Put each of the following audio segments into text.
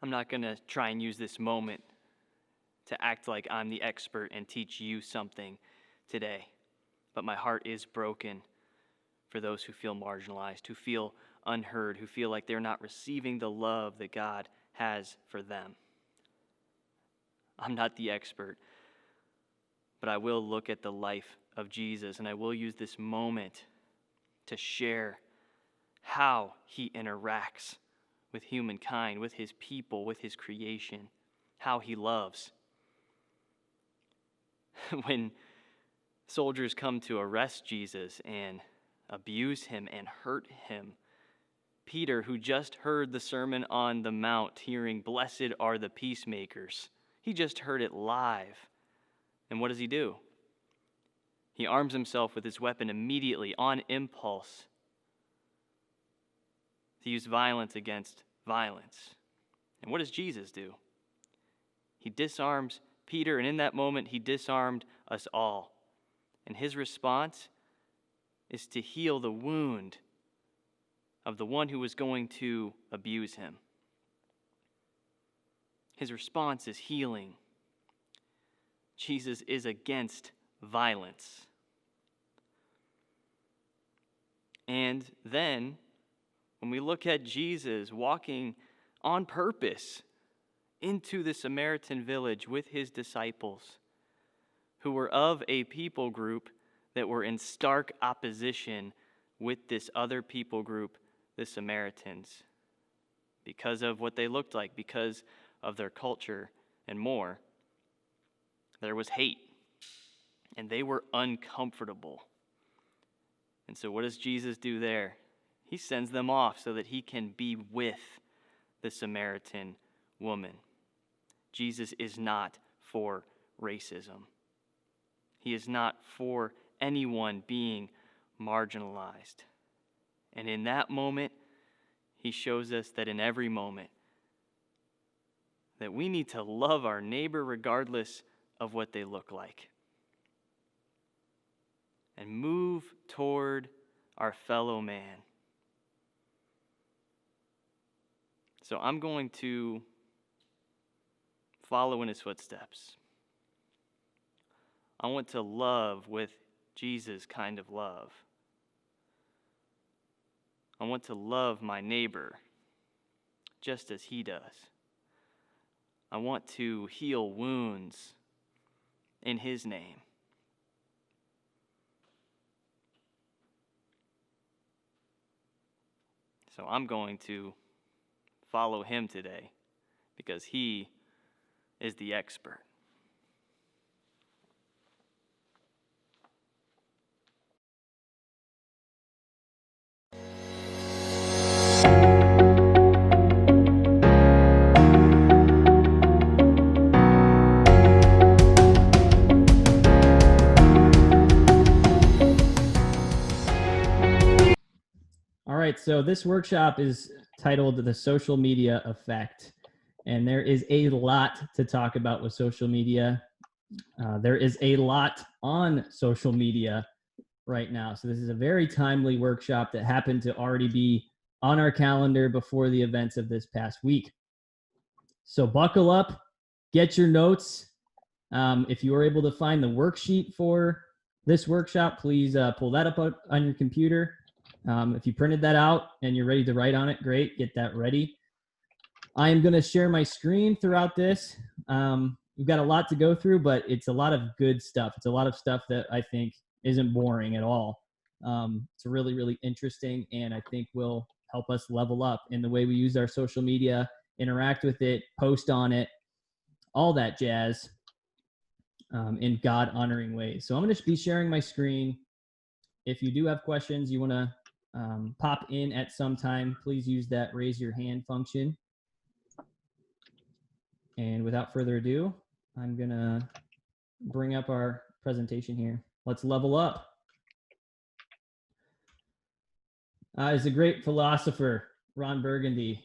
I'm not going to try and use this moment to act like I'm the expert and teach you something today. But my heart is broken for those who feel marginalized, who feel unheard, who feel like they're not receiving the love that God has for them. I'm not the expert, but I will look at the life of Jesus, and I will use this moment to share how he interacts with humankind, with his people, with his creation, how he loves. When soldiers come to arrest Jesus and abuse him and hurt him, Peter, who just heard the Sermon on the Mount, hearing, "Blessed are the peacemakers," he just heard it live. And what does he do? He arms himself with his weapon immediately, on impulse, to use violence against violence. And what does Jesus do? He disarms Peter, and in that moment, he disarmed us all. And his response is to heal the wound of the one who was going to abuse him. His response is healing. Jesus is against violence. And then, when we look at Jesus walking on purpose into the Samaritan village with his disciples, who were of a people group that were in stark opposition with this other people group, the Samaritans, because of what they looked like, because of their culture and more. There was hate, and they were uncomfortable. And so what does Jesus do there? He sends them off so that he can be with the Samaritan woman. Jesus is not for racism. He is not for anyone being marginalized. And in that moment, he shows us that in every moment, that we need to love our neighbor regardless of what they look like, and move toward our fellow man. So I'm going to follow in his footsteps. I want to love with Jesus' kind of love. I want to love my neighbor just as he does. I want to heal wounds in his name. So I'm going to follow him today because he is the expert. All right, so this workshop is titled The Social Media Effect, and there is a lot to talk about with social media. There is a lot on social media right now, so this is a very timely workshop that happened to already be on our calendar before the events of this past week. So buckle up, get your notes. If you were able to find the worksheet for this workshop, please pull that up on your computer. If you printed that out and you're ready to write on it, great, get that ready. I am going to share my screen throughout this. We've got a lot to go through, but it's a lot of good stuff. It's a lot of stuff that I think isn't boring at all. It's really, really interesting, and I think will help us level up in the way we use our social media, interact with it, post on it, all that jazz, in God-honoring ways. So I'm going to be sharing my screen. If you do have questions, you want to pop in at some time, please use that raise your hand function. And without further ado, I'm going to bring up our presentation here. Let's level up. As a great philosopher, Ron Burgundy,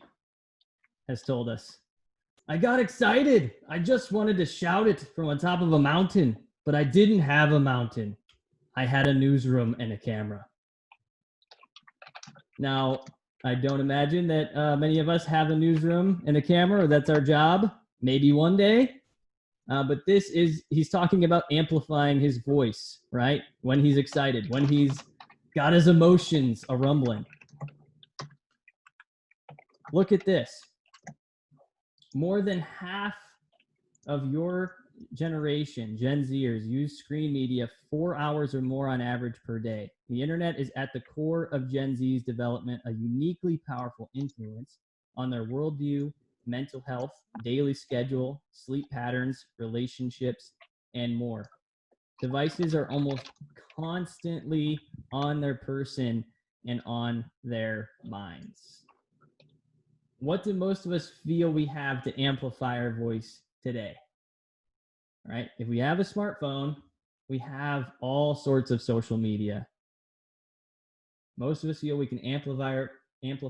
has told us, I got excited. I just wanted to shout it from on top of a mountain, but I didn't have a mountain. I had a newsroom and a camera. Now, I don't imagine that many of us have a newsroom and a camera, or that's our job. Maybe one day. But he's talking about amplifying his voice, right? When he's excited, when he's got his emotions a rumbling. Look at this. More than half of your generation, Gen Zers, use screen media 4 hours or more on average per day. The internet is at the core of Gen Z's development, a uniquely powerful influence on their worldview, mental health, daily schedule, sleep patterns, relationships, and more. Devices are almost constantly on their person and on their minds. What do most of us feel we have to amplify our voice today? Right? If we have a smartphone, we have all sorts of social media. Most of us feel we can amplify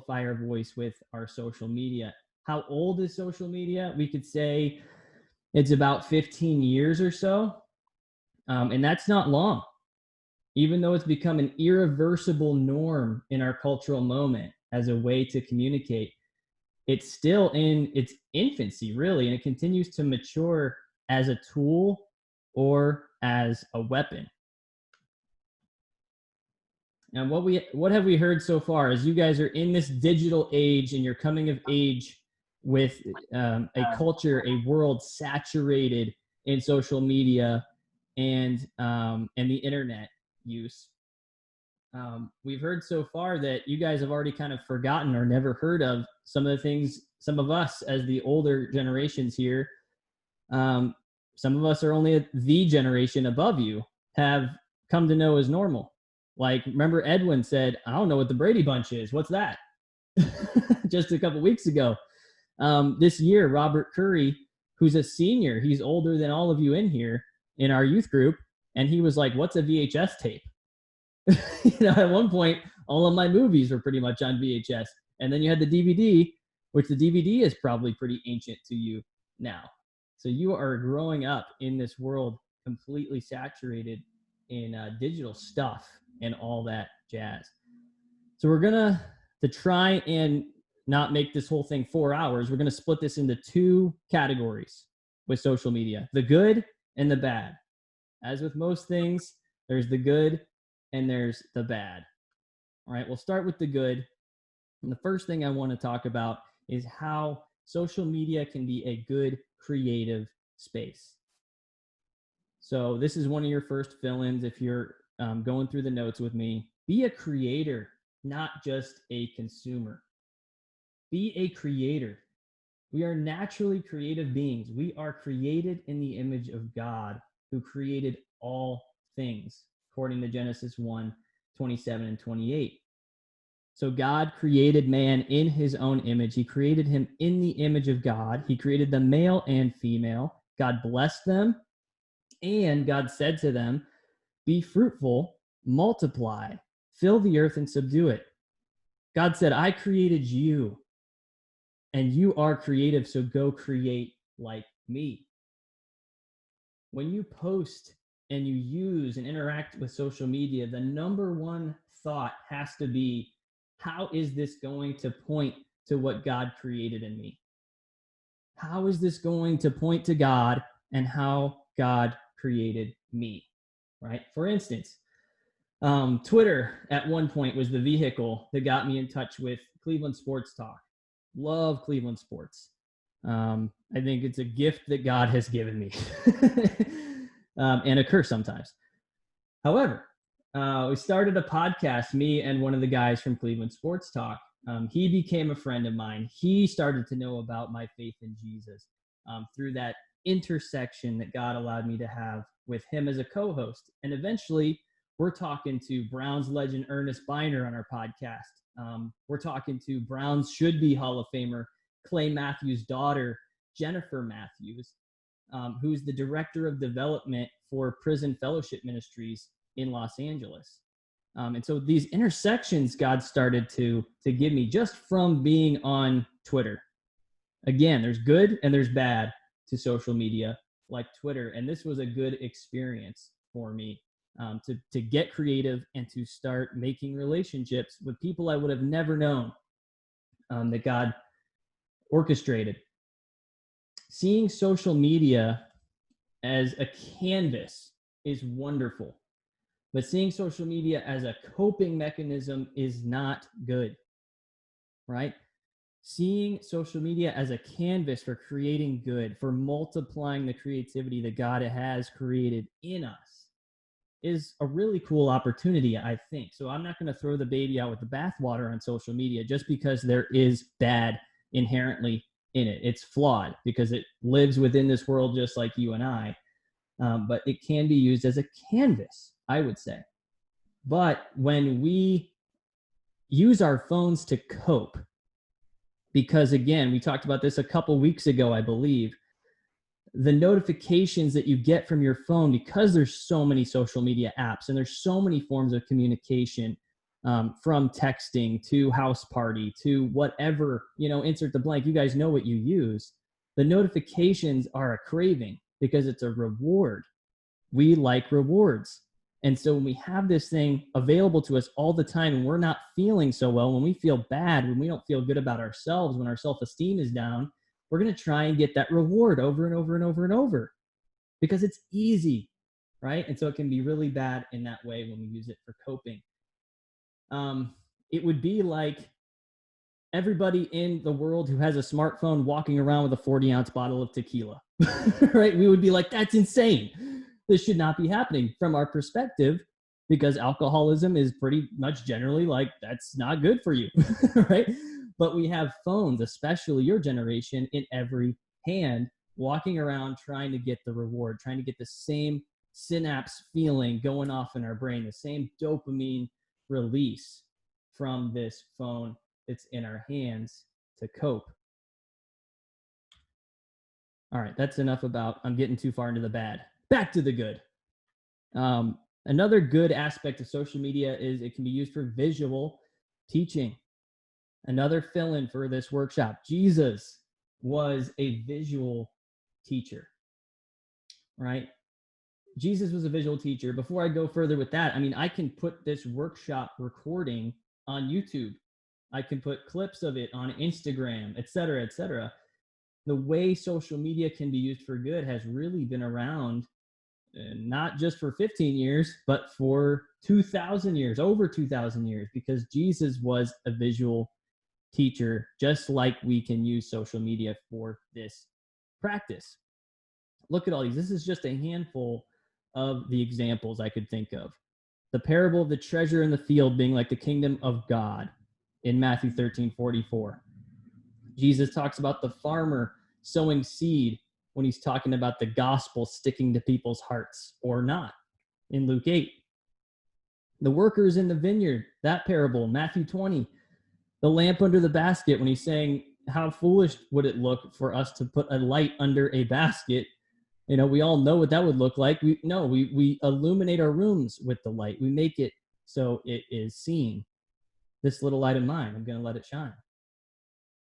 our voice with our social media. How old is social media? We could say it's about 15 years or so. And that's not long. Even though it's become an irreversible norm in our cultural moment as a way to communicate, it's still in its infancy, really, and it continues to mature as a tool or as a weapon. And what have we heard so far as you guys are in this digital age and you're coming of age with a culture, a world saturated in social media and the internet use? We've heard so far that you guys have already kind of forgotten or never heard of some of the things some of us as the older generations here, some of us are only the generation above you, have come to know as normal. Like, remember Edwin said, I don't know what the Brady Bunch is. What's that? Just a couple weeks ago. This year, Robert Curry, who's a senior, he's older than all of you in here in our youth group, and he was like, what's a VHS tape? At one point, all of my movies were pretty much on VHS. And then you had the DVD, which the DVD is probably pretty ancient to you now. So you are growing up in this world completely saturated in digital stuff and all that jazz. So we're going to try and not make this whole thing 4 hours, we're going to split this into two categories with social media, the good and the bad. As with most things, there's the good and there's the bad. All right, we'll start with the good. And the first thing I want to talk about is how social media can be a good creative space. So this is one of your first fill-ins if you're going through the notes with me. Be a creator, not just a consumer. Be a creator. We are naturally creative beings. We are created in the image of God, who created all things, according to Genesis 1:27 and 28. So God created man in his own image. He created him in the image of God. He created them male and female. God blessed them, and God said to them, be fruitful, multiply, fill the earth and subdue it. God said, I created you, and you are creative, so go create like me. When you post and you use and interact with social media, the number one thought has to be, how is this going to point to what God created in me? How is this going to point to God and how God created me, right? For instance, Twitter at one point was the vehicle that got me in touch with Cleveland Sports Talk. Love Cleveland sports. I think it's a gift that God has given me and a curse sometimes. However, we started a podcast, me and one of the guys from Cleveland Sports Talk. He became a friend of mine. He started to know about my faith in Jesus through that intersection that God allowed me to have with him as a co-host. And eventually, we're talking to Browns legend Ernest Biner on our podcast. We're talking to Browns should-be Hall of Famer Clay Matthews' daughter, Jennifer Matthews, who's the director of development for Prison Fellowship Ministries in Los Angeles. And so these intersections God started to give me just from being on Twitter. Again, there's good and there's bad to social media like Twitter. And this was a good experience for me to get creative and to start making relationships with people I would have never known that God orchestrated. Seeing social media as a canvas is wonderful, but seeing social media as a coping mechanism is not good, right? Seeing social media as a canvas for creating good, for multiplying the creativity that God has created in us, is a really cool opportunity, I think. So I'm not going to throw the baby out with the bathwater on social media just because there is bad inherently in it. It's flawed because it lives within this world just like you and I. But it can be used as a canvas, I would say. But when we use our phones to cope, because again, we talked about this a couple weeks ago, I believe, the notifications that you get from your phone, because there's so many social media apps and there's so many forms of communication, from texting to house party to whatever, insert the blank, you guys know what you use. The notifications are a craving because it's a reward. We like rewards. And so when we have this thing available to us all the time and we're not feeling so well, when we feel bad, when we don't feel good about ourselves, when our self-esteem is down, we're going to try and get that reward over and over and over and over because it's easy, right? And so it can be really bad in that way when we use it for coping. It would be like everybody in the world who has a smartphone walking around with a 40-ounce bottle of tequila, right? We would be like, that's insane. This should not be happening from our perspective, because alcoholism is pretty much generally like, that's not good for you, right? But we have phones, especially your generation, in every hand, walking around trying to get the reward, trying to get the same synapse feeling going off in our brain, the same dopamine release from this phone that's in our hands to cope. All right, that's enough about, I'm getting too far into the bad. Back to the good. Another good aspect of social media is it can be used for visual teaching. Another fill-in for this workshop. Jesus was a visual teacher, right? Jesus was a visual teacher. Before I go further with that, I can put this workshop recording on YouTube. I can put clips of it on Instagram, et cetera, et cetera. The way social media can be used for good has really been around, not just for 15 years, but for 2,000 years, over 2,000 years, because Jesus was a visual teacher, just like we can use social media for this practice. Look at all these. This is just a handful of the examples I could think of. The parable of the treasure in the field being like the kingdom of God in Matthew 13:44. Jesus talks about the farmer sowing seed when he's talking about the gospel sticking to people's hearts or not in Luke 8. The workers in the vineyard, that parable, Matthew 20. The lamp under the basket when he's saying, how foolish would it look for us to put a light under a basket? We all know what that would look like. We illuminate our rooms with the light. We make it so it is seen. This little light of mine, I'm going to let it shine.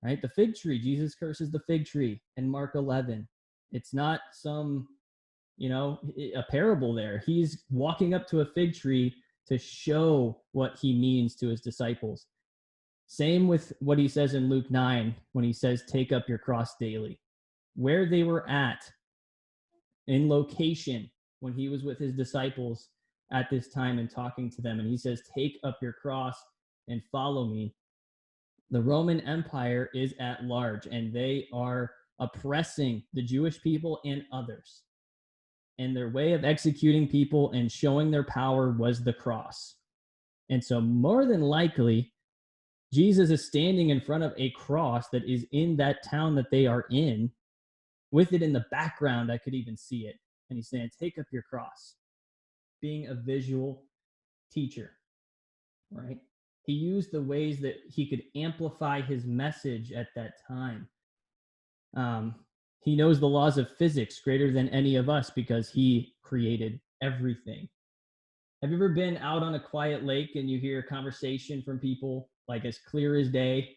Right? The fig tree, Jesus curses the fig tree in Mark 11. It's not some, a parable there. He's walking up to a fig tree to show what he means to his disciples. Same with what he says in Luke 9 when he says, take up your cross daily. Where they were at in location when he was with his disciples at this time and talking to them, and he says, take up your cross and follow me. The Roman Empire is at large, and they are oppressing the Jewish people and others. And their way of executing people and showing their power was the cross. And so more than likely, Jesus is standing in front of a cross that is in that town that they are in. With it in the background, I could even see it. And he's saying, take up your cross. Being a visual teacher, right? He used the ways that he could amplify his message at that time. He knows the laws of physics greater than any of us because he created everything. Have you ever been out on a quiet lake and you hear a conversation from people like as clear as day,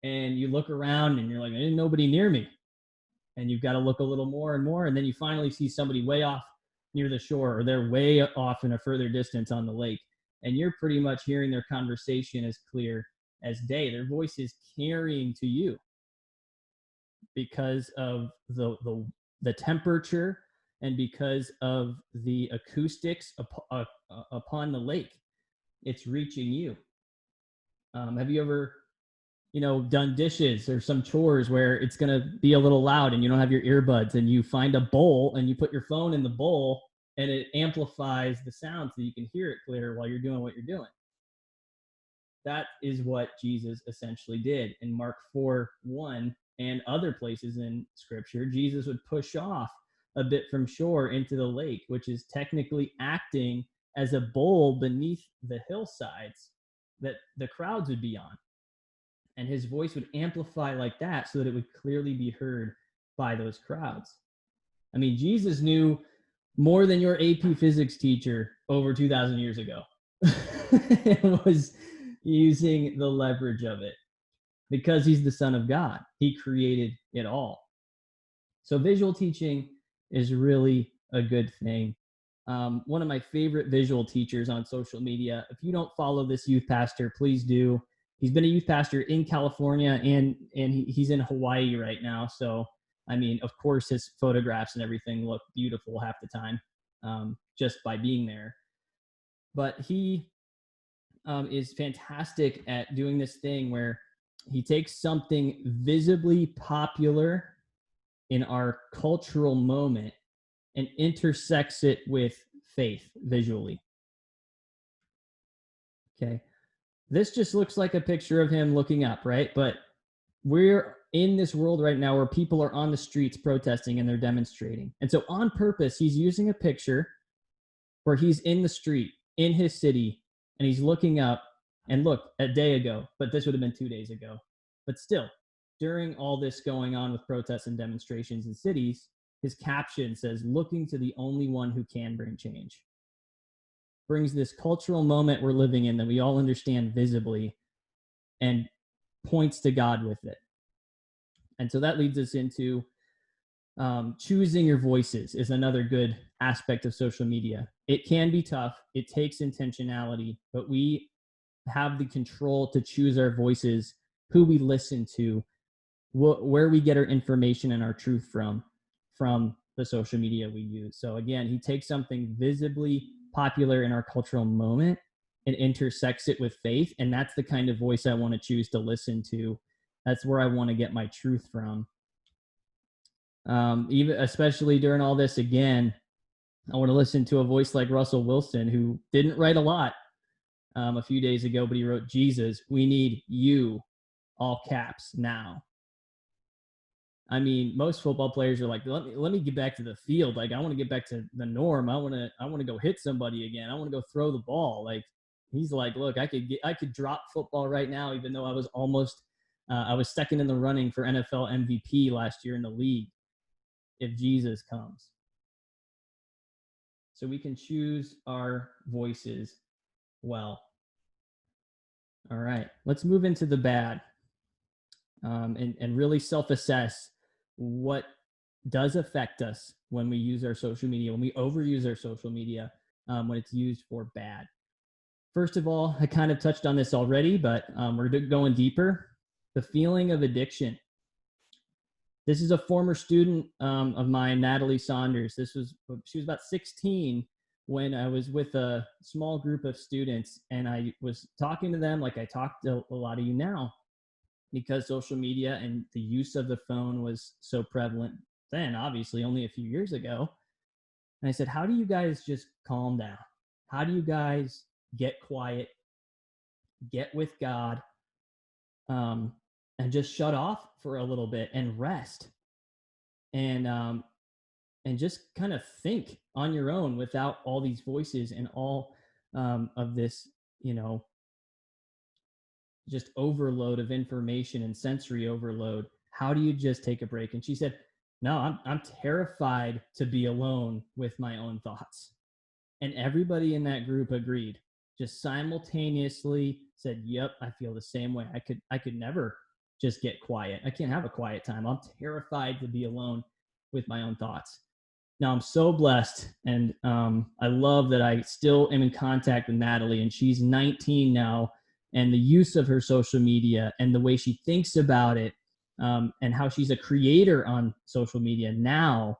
and you look around and you're like, there's nobody near me, and you've got to look a little more and more, and then you finally see somebody way off near the shore, or they're way off in a further distance on the lake, and you're pretty much hearing their conversation as clear as day. Their voice is carrying to you because of the temperature and because of the acoustics upon the lake. It's reaching you. Have you ever done dishes or some chores where it's going to be a little loud and you don't have your earbuds, and you find a bowl and you put your phone in the bowl and it amplifies the sound so you can hear it clear while you're doing what you're doing? That is what Jesus essentially did. In Mark 4:1 and other places in Scripture, Jesus would push off a bit from shore into the lake, which is technically acting as a bowl beneath the hillsides that the crowds would be on. And his voice would amplify like that so that it would clearly be heard by those crowds. I mean, Jesus knew more than your AP physics teacher over 2,000 years ago. It was using the leverage of it because he's the Son of God. He created it all. So visual teaching is really a good thing. One of my favorite visual teachers on social media, if you don't follow this youth pastor, please do. He's been a youth pastor in California and he's in Hawaii right now. So, I mean, of course, his photographs and everything look beautiful half the time just by being there. But he is fantastic at doing this thing where he takes something visibly popular in our cultural moment and intersects it with faith visually. Okay. This just looks like a picture of him looking up, right? But we're in this world right now where people are on the streets protesting and they're demonstrating. And so on purpose, he's using a picture where he's in the street in his city and he's looking up, and look, a day ago, but this would have been 2 days ago. But still, during all this going on with protests and demonstrations in cities, his caption says, "Looking to the only one who can bring change." Brings this cultural moment we're living in that we all understand visibly and points to God with it. And so that leads us into choosing your voices is another good aspect of social media. It can be tough. It takes intentionality, but we have the control to choose our voices, who we listen to, where we get our information and our truth from the social media we use. So again, he takes something visibly popular in our cultural moment and intersects it with faith. And that's the kind of voice I want to choose to listen to. That's where I want to get my truth from. Even especially during all this, again, I want to listen to a voice like Russell Wilson, who didn't write a lot a few days ago, but he wrote, "Jesus, we need you," all caps, now. I mean, most football players are like, let me get back to the field. Like, I want to get back to the norm. I want to go hit somebody again. I want to go throw the ball. Like, he's like, look, I could drop football right now, even though I was almost, I was second in the running for NFL MVP last year in the league, if Jesus comes. So we can choose our voices well. All right, let's move into the bad and really self-assess what does affect us when we use our social media, when we overuse our social media, when it's used for bad. First of all, I kind of touched on this already, but we're going deeper. The feeling of addiction. This is a former student of mine, Natalie Saunders. She was about 16 when I was with a small group of students, and I was talking to them like I talked to a lot of you now, because social media and the use of the phone was so prevalent then, obviously only a few years ago. And I said, how do you guys just calm down? How do you guys get quiet, get with God, and just shut off for a little bit and rest, and just kind of think on your own without all these voices and all of this, just overload of information and sensory overload? How do you just take a break? And she said, no, I'm terrified to be alone with my own thoughts. And everybody in that group agreed, just simultaneously said, yep, I feel the same way. I could never just get quiet. I can't have a quiet time. I'm terrified to be alone with my own thoughts. Now, I'm so blessed, and I love that I still am in contact with Natalie, and she's 19 now, and the use of her social media and the way she thinks about it, and how she's a creator on social media now,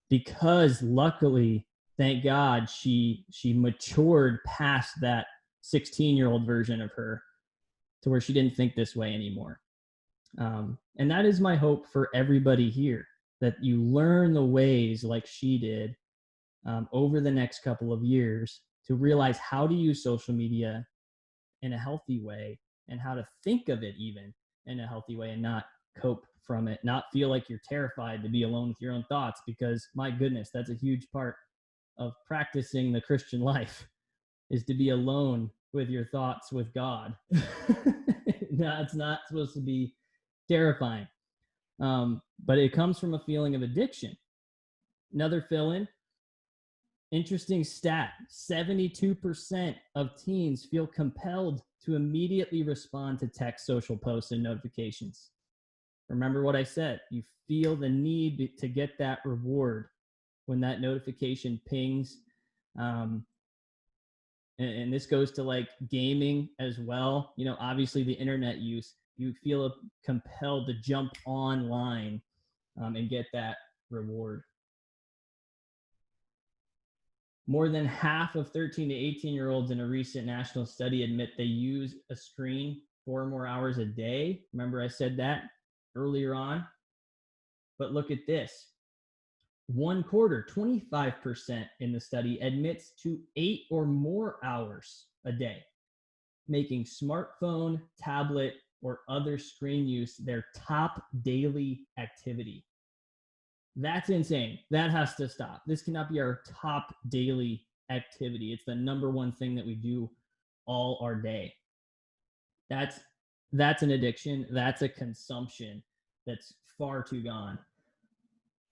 because luckily, thank God, she matured past that 16-year-old version of her to where she didn't think this way anymore. And that is my hope for everybody here, that you learn the ways like she did over the next couple of years to realize how to use social media in a healthy way and how to think of it even in a healthy way and not cope from it, not feel like you're terrified to be alone with your own thoughts, because my goodness, that's a huge part of practicing the Christian life, is to be alone with your thoughts with God. No, it's not supposed to be terrifying. But it comes from a feeling of addiction. Another fill-in, interesting stat, 72% of teens feel compelled to immediately respond to text, social posts, and notifications. Remember what I said, you feel the need to get that reward when that notification pings. And this goes to like gaming as well. You know, obviously the internet use, you feel compelled to jump online and get that reward. More than half of 13 to 18-year-olds in a recent national study admit they use a screen 4 or more hours a day. Remember I said that earlier on? But look at this. 1/4, 25% in the study admits to 8 or more hours a day, making smartphone, tablet, or other screen use their top daily activity. That's insane. That has to stop. This cannot be our top daily activity. It's the number one thing that we do all our day. That's an addiction. That's a consumption that's far too gone.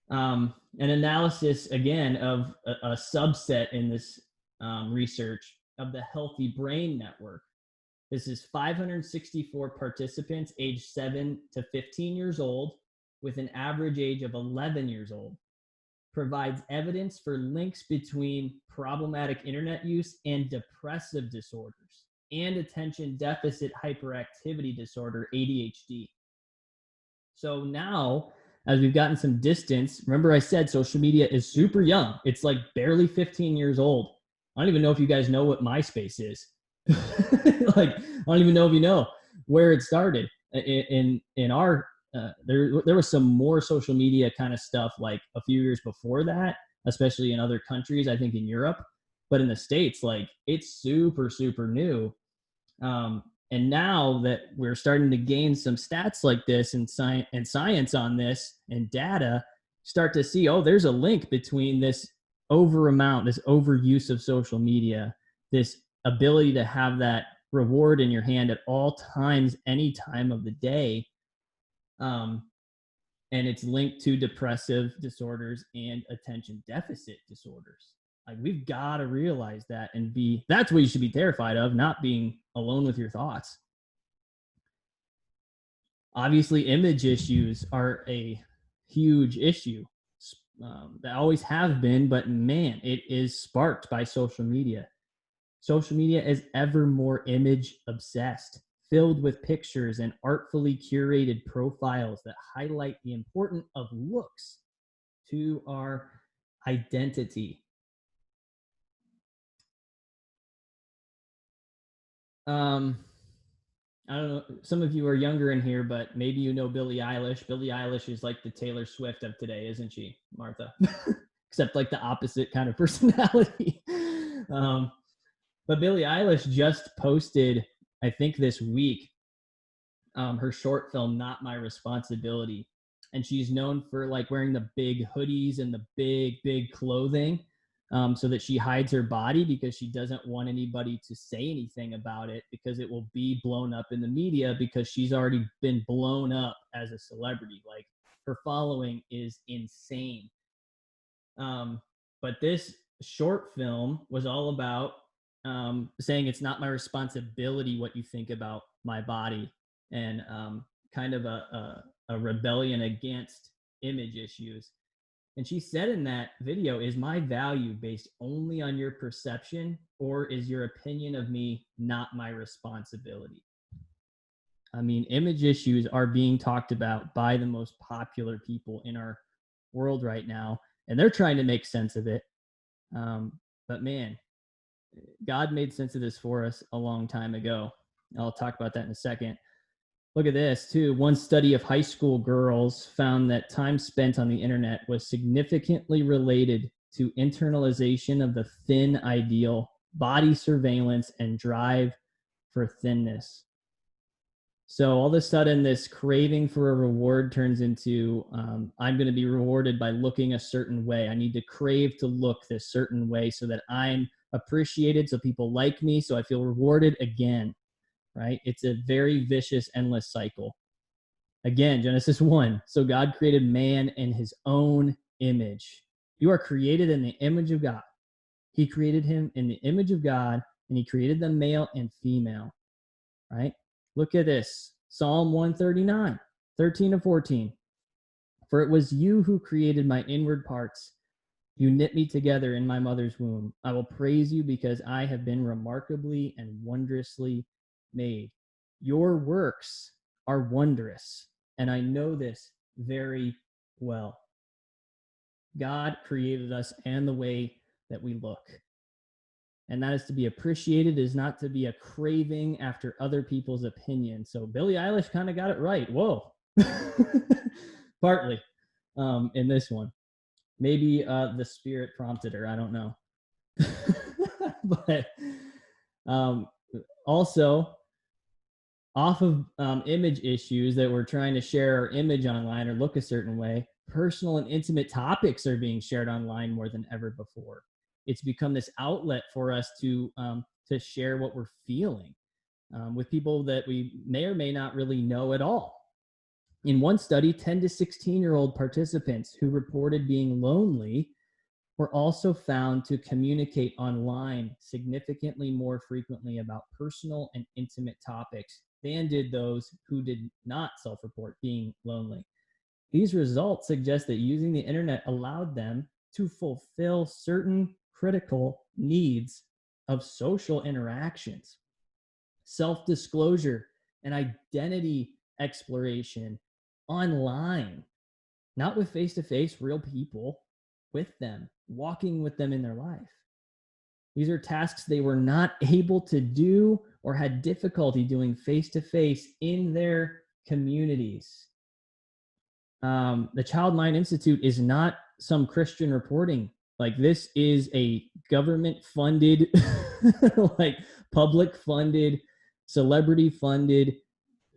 An analysis, again, of a subset in this research of the Healthy Brain Network. This is 564 participants aged 7 to 15 years old with an average age of 11 years old. Provides evidence for links between problematic internet use and depressive disorders and attention deficit hyperactivity disorder, ADHD. So now, as we've gotten some distance, remember I said social media is super young. It's like barely 15 years old. I don't even know if you guys know what MySpace is. Like, I don't even know if you know where it started. In our there was some more social media kind of stuff like a few years before that, especially in other countries, I think in Europe, but in the States, like it's super, super new. And now that we're starting to gain some stats like this and science on this and data, start to see, oh, there's a link between this overuse of social media, this ability to have that reward in your hand at all times, any time of the day. And it's linked to depressive disorders and attention deficit disorders. Like, we've got to realize that and that's what you should be terrified of, not being alone with your thoughts. Obviously, image issues are a huge issue. That always have been, but man, it is sparked by social media. Social media is ever more image obsessed, filled with pictures and artfully curated profiles that highlight the importance of looks to our identity. I don't know, some of you are younger in here, but maybe you know Billie Eilish. Billie Eilish is like the Taylor Swift of today, isn't she, Martha? Except like the opposite kind of personality. But Billie Eilish just posted, I think this week, her short film, Not My Responsibility. And she's known for like wearing the big hoodies and the big clothing, so that she hides her body because she doesn't want anybody to say anything about it because it will be blown up in the media, because she's already been blown up as a celebrity. Like, her following is insane. But this short film was all about saying it's not my responsibility what you think about my body, and kind of a rebellion against image issues. And she said in that video, is my value based only on your perception, or is your opinion of me not my responsibility? I mean, image issues are being talked about by the most popular people in our world right now, and they're trying to make sense of it. But man, God made sense of this for us a long time ago. I'll talk about that in a second. Look at this, too. One study of high school girls found that time spent on the internet was significantly related to internalization of the thin ideal, body surveillance, and drive for thinness. So all of a sudden, this craving for a reward turns into I'm going to be rewarded by looking a certain way. I need to crave to look this certain way so that I'm appreciated, so people like me, so I feel rewarded again, right? It's a very vicious, endless cycle. Again, Genesis 1. So God created man in his own image. You are created in the image of God. He created him in the image of God, and he created them male and female, right? Look at this. Psalm 139, 13 to 14. For it was you who created my inward parts. You knit me together in my mother's womb. I will praise you because I have been remarkably and wondrously made. Your works are wondrous, and I know this very well. God created us and the way that we look. And that is to be appreciated, is not to be a craving after other people's opinion. So Billie Eilish kind of got it right. Whoa. Partly in this one. Maybe the spirit prompted her. I don't know. But also, off of image issues that we're trying to share our image online or look a certain way, personal and intimate topics are being shared online more than ever before. It's become this outlet for us to share what we're feeling with people that we may or may not really know at all. In one study, 10 to 16-year-old participants who reported being lonely were also found to communicate online significantly more frequently about personal and intimate topics than did those who did not self-report being lonely. These results suggest that using the internet allowed them to fulfill certain critical needs of social interactions, self-disclosure, and identity exploration online, not with face-to-face real people, with them, walking with them in their life. These are tasks they were not able to do or had difficulty doing face-to-face in their communities. The Child Mind Institute is not some Christian reporting. Like, this is a government-funded, like public-funded, celebrity-funded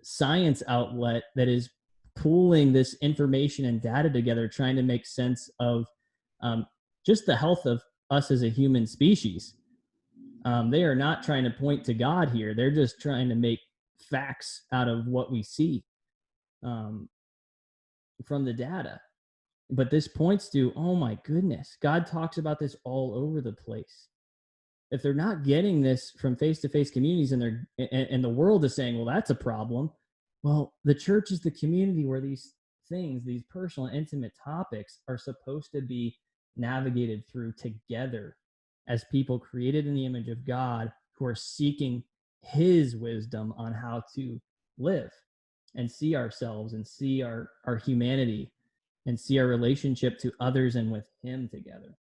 science outlet that is pooling this information and data together, trying to make sense of just the health of us as a human species. They are not trying to point to God here. They're just trying to make facts out of what we see from the data. But this points to, oh my goodness, God talks about this all over the place. If they're not getting this from face-to-face communities, and the world is saying, well, that's a problem. Well, the church is the community where these things, these personal and intimate topics, are supposed to be navigated through together as people created in the image of God who are seeking his wisdom on how to live and see ourselves and see our humanity and see our relationship to others and with him together.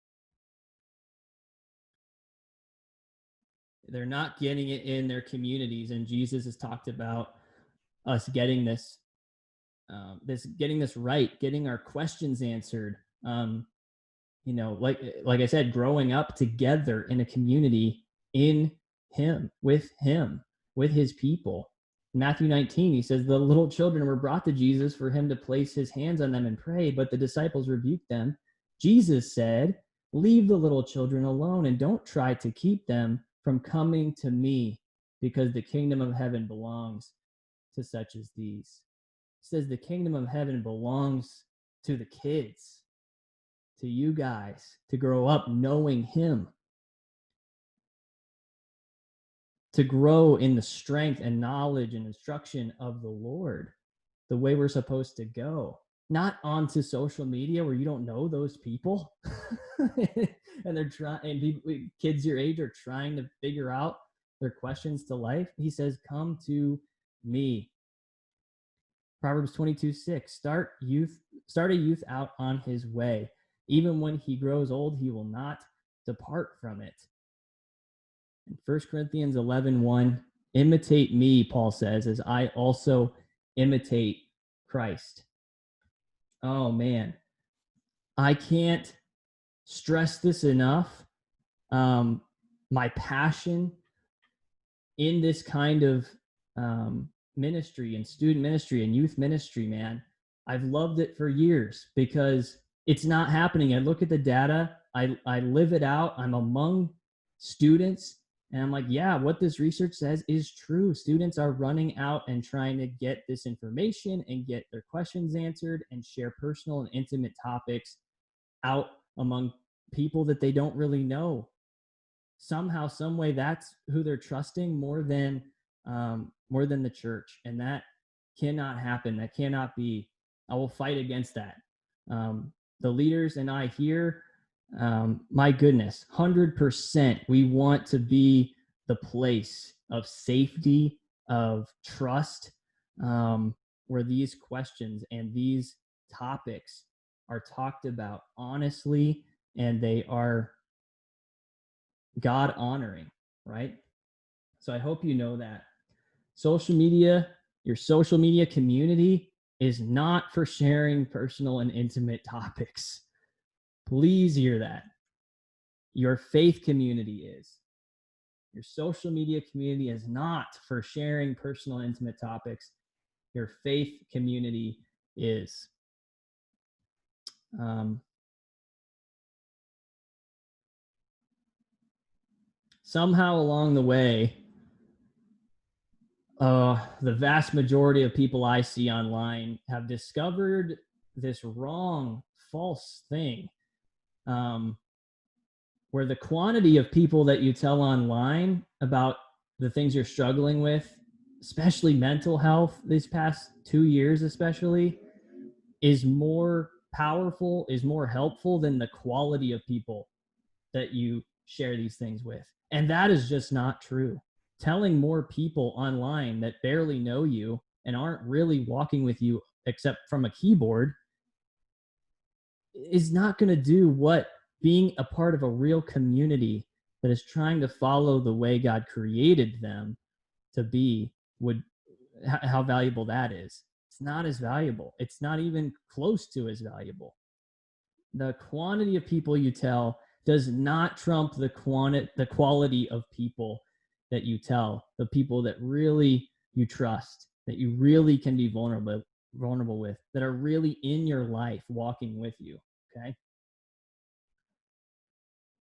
They're not getting it in their communities, and Jesus has talked about us getting this right, getting our questions answered. Like I said, growing up together in a community in him, with his people. In Matthew 19, he says, the little children were brought to Jesus for him to place his hands on them and pray, but the disciples rebuked them. Jesus said, leave the little children alone and don't try to keep them from coming to me, because the kingdom of heaven belongs to such as these. He says the kingdom of heaven belongs to the kids, to you guys, to grow up knowing him, to grow in the strength and knowledge and instruction of the Lord, the way we're supposed to go. not onto social media where you don't know those people and they're trying, and people, kids your age are trying to figure out their questions to life. He says, come to me. Proverbs 22:6, start a youth out on his way. Even when he grows old, he will not depart from it. In 1 Corinthians 11:1, imitate me, Paul says, as I also imitate Christ. Oh man, I can't stress this enough. My passion in this kind of ministry and student ministry and youth ministry, man, I've loved it for years because it's not happening. I look at the data, I live it out. I'm among students, and I'm like, yeah, what this research says is true. Students are running out and trying to get this information and get their questions answered and share personal and intimate topics out among people that they don't really know. Somehow, some way, that's who they're trusting more than the church, and that cannot happen. That cannot be. I will fight against that. The leaders and I here, my goodness, 100%. We want to be the place of safety, of trust, where these questions and these topics are talked about honestly, and they are God honoring, right? So I hope you know that. Social media, your social media community is not for sharing personal and intimate topics. Please hear that. Your faith community is. Your social media community is not for sharing personal and intimate topics. Your faith community is. Somehow along the way, the vast majority of people I see online have discovered this wrong, false thing, where the quantity of people that you tell online about the things you're struggling with, especially mental health these past 2 years especially, is more powerful, is more helpful than the quality of people that you share these things with. And that is just not true. Telling more people online that barely know you and aren't really walking with you except from a keyboard is not going to do what being a part of a real community that is trying to follow the way God created them to be would, how valuable that is. It's not as valuable. It's not even close to as valuable. The quantity of people you tell does not trump the quality of people that you tell, the people that really you trust, that you really can be vulnerable with, that are really in your life walking with you. Okay.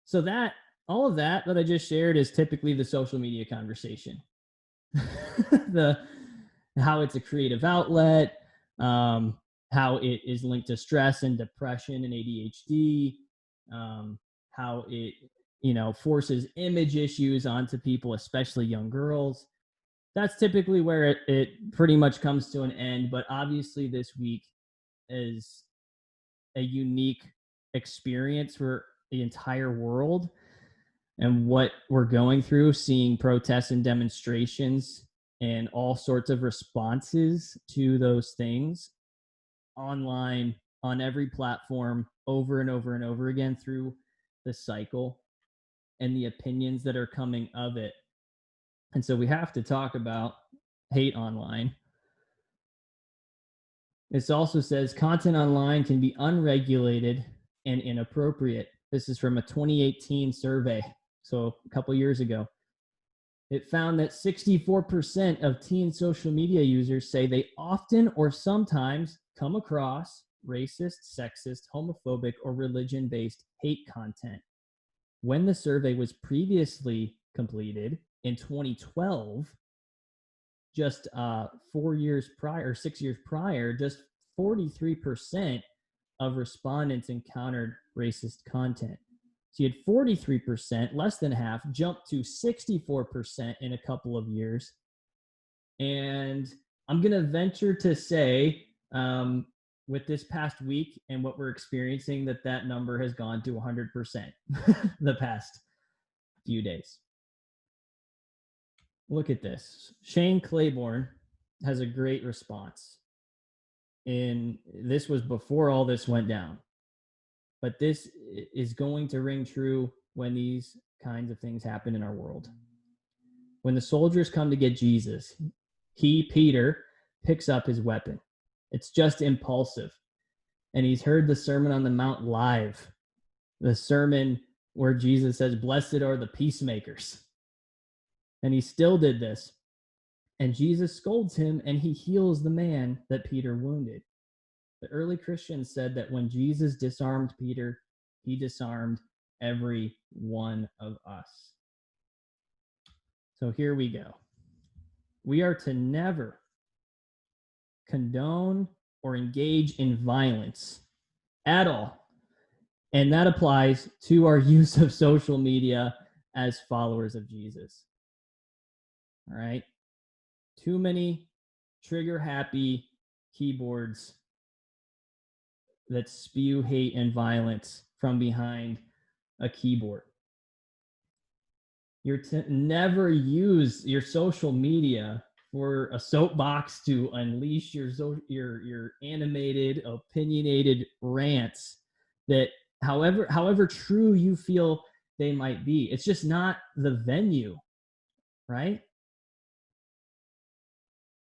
So that all of that I just shared is typically the social media conversation. How it's a creative outlet, how it is linked to stress and depression and ADHD, how it forces image issues onto people, especially young girls. That's typically where it pretty much comes to an end. But obviously this week is a unique experience for the entire world, and what we're going through, seeing protests and demonstrations and all sorts of responses to those things online, on every platform, over and over and over again through the cycle, and the opinions that are coming of it. And so we have to talk about hate online. This also says content online can be unregulated and inappropriate. This is from a 2018 survey, so a couple years ago. It found that 64% of teen social media users say they often or sometimes come across racist, sexist, homophobic, or religion-based hate content. When the survey was previously completed in 2012, just 4 years prior, or 6 years prior, just 43% of respondents encountered racist content. So you had 43%, less than half, jumped to 64% in a couple of years. And I'm going to venture to say with this past week and what we're experiencing, that number has gone to 100% the past few days. Look at this. Shane Claiborne has a great response. And this was before all this went down. But this is going to ring true when these kinds of things happen in our world. When the soldiers come to get Jesus, he, Peter, picks up his weapon. It's just impulsive. And he's heard the Sermon on the Mount live, the sermon where Jesus says, "Blessed are the peacemakers." And he still did this. And Jesus scolds him, and he heals the man that Peter wounded. The early Christians said that when Jesus disarmed Peter, he disarmed every one of us. So here we go. We are to never condone or engage in violence at all. And that applies to our use of social media as followers of Jesus. All right? Too many trigger-happy keyboards that spew hate and violence from behind a keyboard. You're to never use your social media for a soapbox to unleash your animated, opinionated rants that however true you feel they might be. It's just not the venue, right?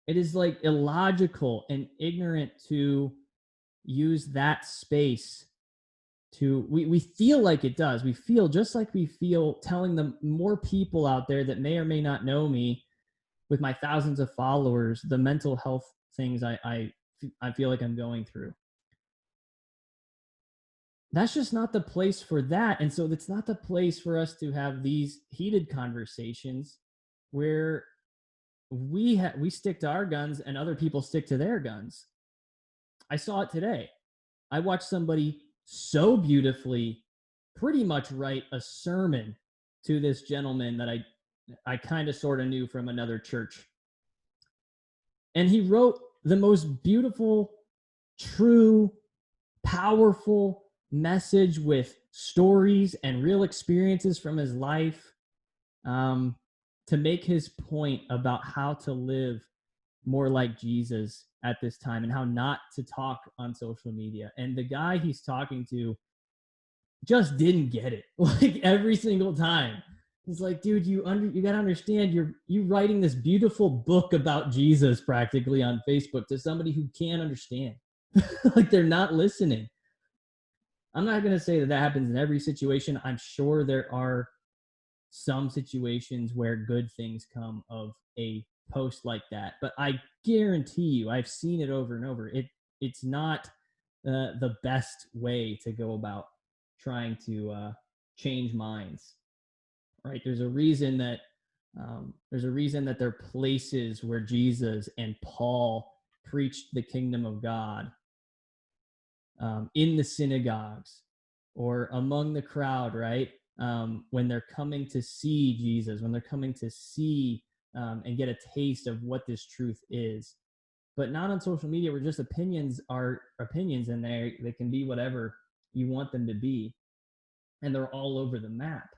It is like illogical and ignorant to use that space to, we feel like it does. We feel just like we feel telling the more people out there that may or may not know me with my thousands of followers, the mental health things I feel like I'm going through. That's just not the place for that. And so it's not the place for us to have these heated conversations where we stick to our guns and other people stick to their guns. I saw it today. I watched somebody so beautifully pretty much write a sermon to this gentleman that I kind of sort of knew from another church. And he wrote the most beautiful, true, powerful message with stories and real experiences from his life, to make his point about how to live more like Jesus at this time and how not to talk on social media. And the guy he's talking to just didn't get it. Like every single time. He's like, dude, you got to understand, you writing this beautiful book about Jesus practically on Facebook to somebody who can't understand. Like they're not listening. I'm not going to say that happens in every situation. I'm sure there are some situations where good things come of a post like that, but I guarantee you, I've seen it over and over. It's not the best way to go about trying to change minds, right? There's a reason that there are places where Jesus and Paul preached the kingdom of God, in the synagogues or among the crowd, right? When they're coming to see Jesus, when they're coming to see and get a taste of what this truth is. But not on social media where just opinions are opinions and they can be whatever you want them to be. And they're all over the map,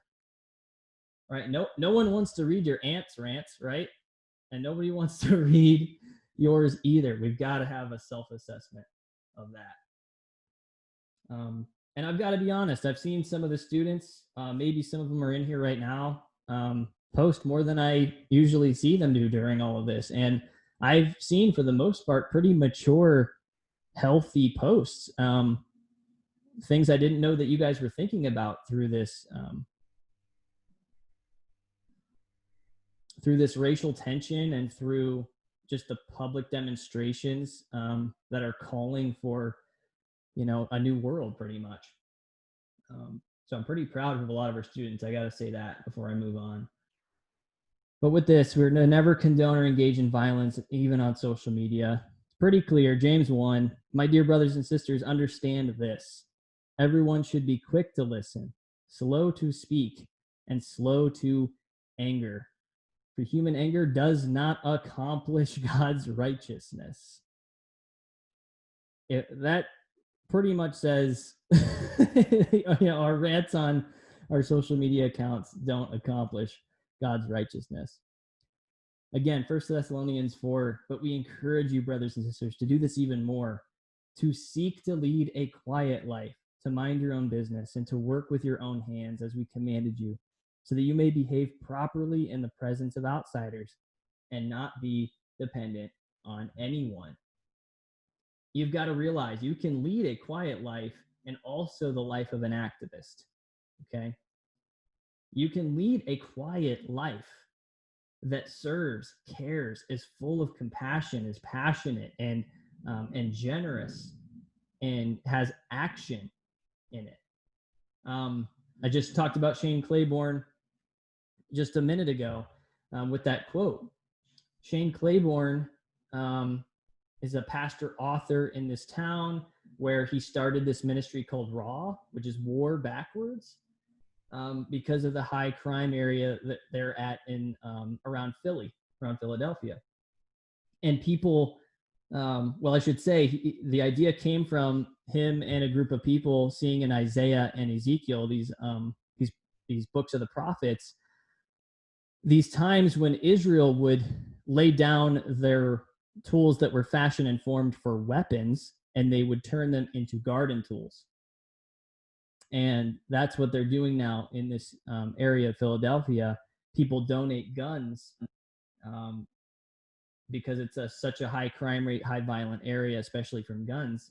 right? No one wants to read your aunt's rants, right? And nobody wants to read yours either. We've got to have a self-assessment of that. And I've got to be honest, I've seen some of the students, maybe some of them are in here right now, post more than I usually see them do during all of this. And I've seen, for the most part, pretty mature, healthy posts, things I didn't know that you guys were thinking about through this racial tension and through just the public demonstrations that are calling for, a new world pretty much. So I'm pretty proud of a lot of our students. I got to say that before I move on. But with this, we're to never condone or engage in violence, even on social media. It's pretty clear. James 1, my dear brothers and sisters, understand this. Everyone should be quick to listen, slow to speak, and slow to anger. For human anger does not accomplish God's righteousness. that pretty much says our rants on our social media accounts don't accomplish God's righteousness. Again, 1 Thessalonians 4, but we encourage you, brothers and sisters, to do this even more, to seek to lead a quiet life, to mind your own business, and to work with your own hands as we commanded you, so that you may behave properly in the presence of outsiders and not be dependent on anyone. You've got to realize you can lead a quiet life and also the life of an activist, okay? You can lead a quiet life that serves, cares, is full of compassion, is passionate and generous, and has action in it. I just talked about Shane Claiborne just a minute ago with that quote. Shane Claiborne is a pastor author in this town where he started this ministry called RAW, which is War Backwards, because of the high crime area that they're at in around Philadelphia. And people, well, I should say, the idea came from him and a group of people seeing in Isaiah and Ezekiel these books of the prophets, these times when Israel would lay down their tools that were fashion and formed for weapons, and they would turn them into garden tools. And that's what they're doing now in this area of Philadelphia. People donate guns because it's such a high crime rate, high violent area, especially from guns.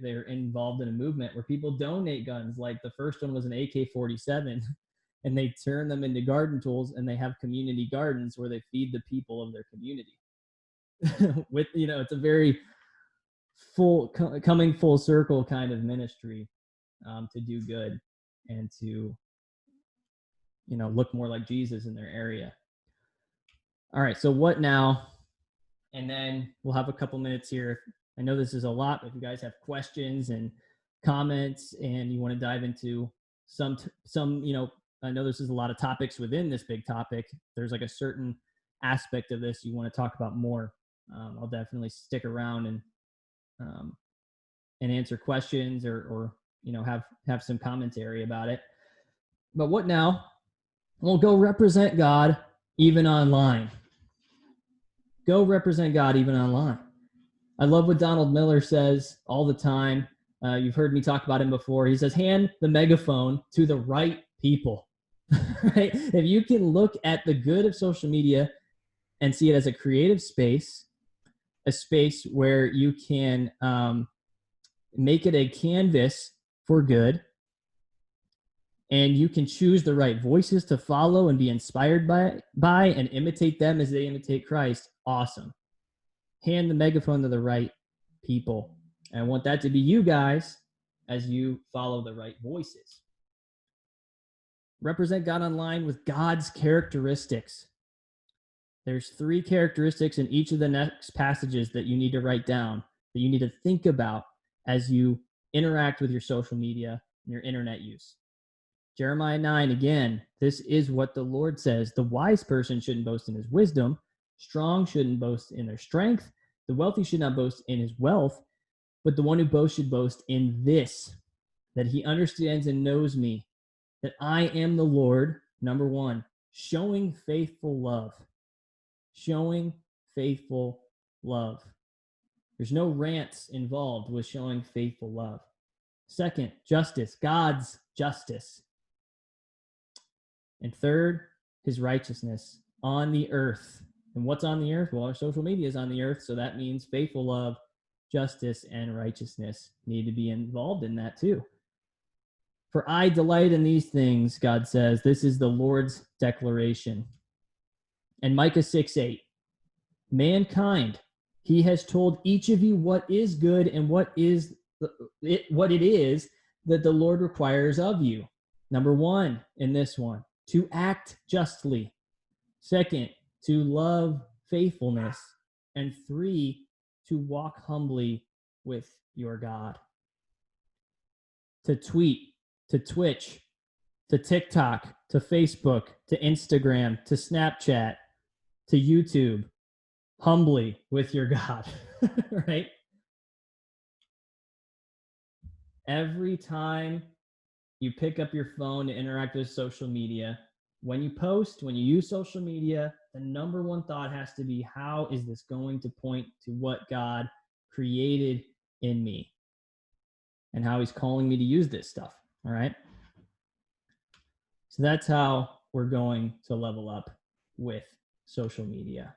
They're involved in a movement where people donate guns. Like the first one was an AK-47, and they turn them into garden tools, and they have community gardens where they feed the people of their community. With, it's a very coming full circle kind of ministry. To do good and to, look more like Jesus in their area. All right, so what now? And then we'll have a couple minutes here. I know this is a lot, but if you guys have questions and comments and you want to dive into some, I know this is a lot of topics within this big topic. There's like a certain aspect of this you want to talk about more. I'll definitely stick around and answer questions or have some commentary about it. But what now? Well, go represent God even online. Go represent God even online. I love what Donald Miller says all the time. You've heard me talk about him before. He says, hand the megaphone to the right people. Right? If you can look at the good of social media and see it as a creative space, a space where you can make it a canvas for good, and you can choose the right voices to follow and be inspired by and imitate them as they imitate Christ, awesome. Hand the megaphone to the right people. And I want that to be you guys as you follow the right voices. Represent God online with God's characteristics. There's 3 characteristics in each of the next passages that you need to write down, that you need to think about as you interact with your social media and your internet use. Jeremiah 9, again, this is what the Lord says. The wise person shouldn't boast in his wisdom. Strong shouldn't boast in their strength. The wealthy should not boast in his wealth. But the one who boasts should boast in this, that he understands and knows me, that I am the Lord, number 1, showing faithful love. Showing faithful love. There's no rants involved with showing faithful love. Second, justice, God's justice. And third, his righteousness on the earth. And what's on the earth? Well, our social media is on the earth, so that means faithful love, justice, and righteousness need to be involved in that too. For I delight in these things, God says. This is the Lord's declaration. And Micah 6:8, mankind, he has told each of you what is good and what it is that the Lord requires of you. Number 1 in this one, to act justly. 2, to love faithfulness. And 3, to walk humbly with your God. To tweet, to Twitch, to TikTok, to Facebook, to Instagram, to Snapchat, to YouTube, humbly with your God, right? Every time you pick up your phone to interact with social media, when you post, when you use social media, the number one thought has to be, how is this going to point to what God created in me and how he's calling me to use this stuff? All right. So that's how we're going to level up with social media.